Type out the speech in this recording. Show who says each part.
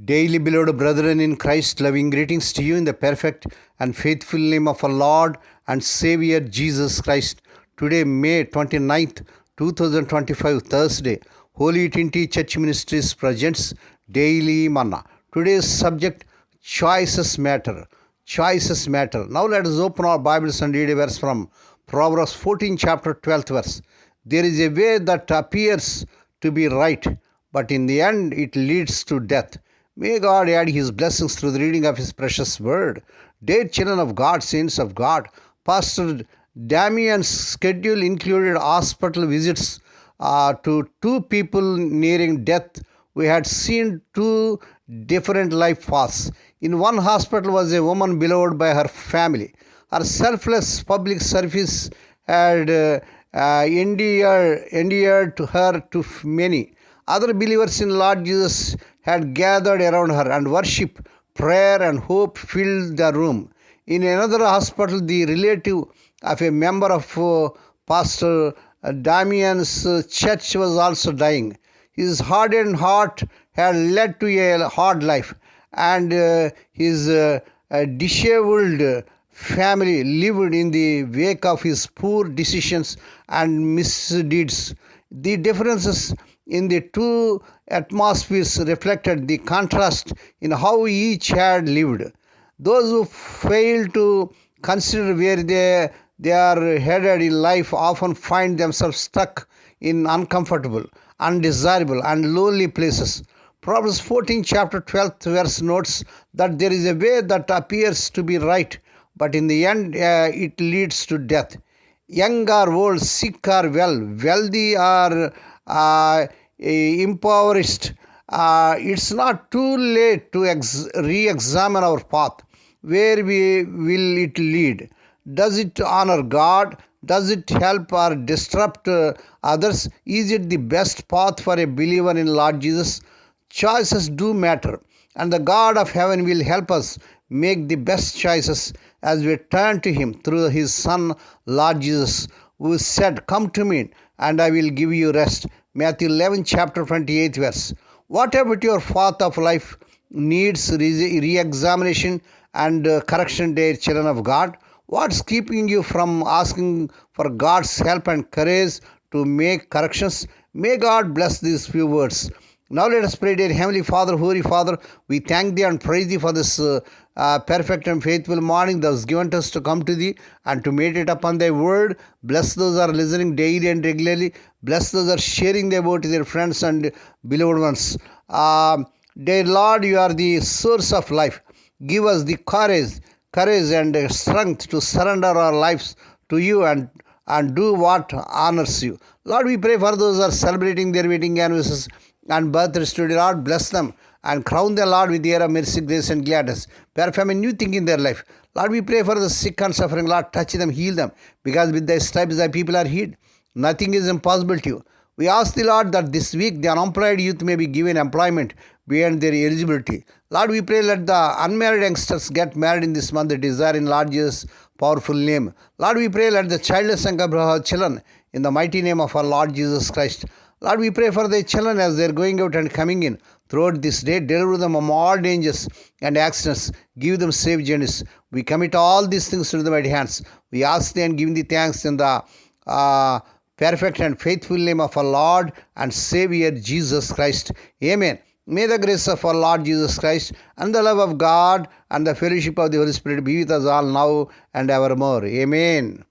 Speaker 1: Daily beloved brethren in Christ, loving greetings to you in the perfect and faithful name of our Lord and Savior Jesus Christ. Today, May 29th, 2025, Thursday, Holy Trinity Church Ministries presents Daily Manna. Today's subject, Choices Matter. Choices matter. Now let us open our Bibles and read a verse from Proverbs 14, chapter 12th verse. There is a way that appears to be right, but in the end it leads to death. May God add His blessings through the reading of His precious word. Dear children of God, saints of God, Pastor Damian's schedule included hospital visits to two people nearing death. We had seen two different life paths. In one hospital was a woman beloved by her family. Her selfless public service had endeared to her to many. Other believers in Lord Jesus had gathered around her, and worship, prayer, and hope filled the room. In another hospital, the relative of a member of Pastor Damian's church was also dying. His hardened heart had led to a hard life, and his disheveled family lived in the wake of his poor decisions and misdeeds. The differences in the two atmospheres reflected the contrast in how each had lived. Those who fail to consider where they are headed in life often find themselves stuck in uncomfortable, undesirable, and lonely places. Proverbs 14, chapter 12th verse notes that there is a way that appears to be right, but in the end it leads to death. Young or old, sick or well, wealthy or impoverished, it's not too late to re-examine our path. Where will it lead? Does it honor God? Does it help or disrupt others? Is it the best path for a believer in Lord Jesus? Choices do matter, and the God of heaven will help us make the best choices as we turn to Him through His Son, Lord Jesus, who said, "Come to me, and I will give you rest." Matthew 11, chapter 28 verse. What about your path of life needs re-examination and correction, dear children of God? What's keeping you from asking for God's help and courage to make corrections? May God bless these few words. Now let us pray. Dear Heavenly Father, Holy Father, we thank Thee and praise Thee for this perfect and faithful morning Thou hast given us to come to Thee and to meditate upon Thy word. Bless those who are listening daily and regularly. Bless those who are sharing Thy word to their friends and beloved ones. Dear Lord, You are the source of life. Give us the courage and strength to surrender our lives to You and do what honors You. Lord, we pray for those who are celebrating their wedding anniversaries and birthdays today. Lord, bless them and crown them, Lord, with the air of mercy, grace, and gladness. Perform a new thing in their life. Lord, we pray for the sick and suffering. Lord, touch them, heal them, because with Thy stripes Thy people are healed. Nothing is impossible to You. We ask Thee, Lord, that this week the unemployed youth may be given employment beyond their eligibility. Lord, we pray let the unmarried youngsters get married in this month, the desire in Lord Jesus' powerful name. Lord, we pray let the childless and have children in the mighty name of our Lord Jesus Christ. Lord, we pray for the children as they are going out and coming in throughout this day. Deliver them from all dangers and accidents. Give them safe journeys. We commit all these things to the mighty hands. We ask Thee and give Thee thanks in the perfect and faithful name of our Lord and Savior Jesus Christ. Amen. May the grace of our Lord Jesus Christ and the love of God and the fellowship of the Holy Spirit be with us all now and evermore. Amen.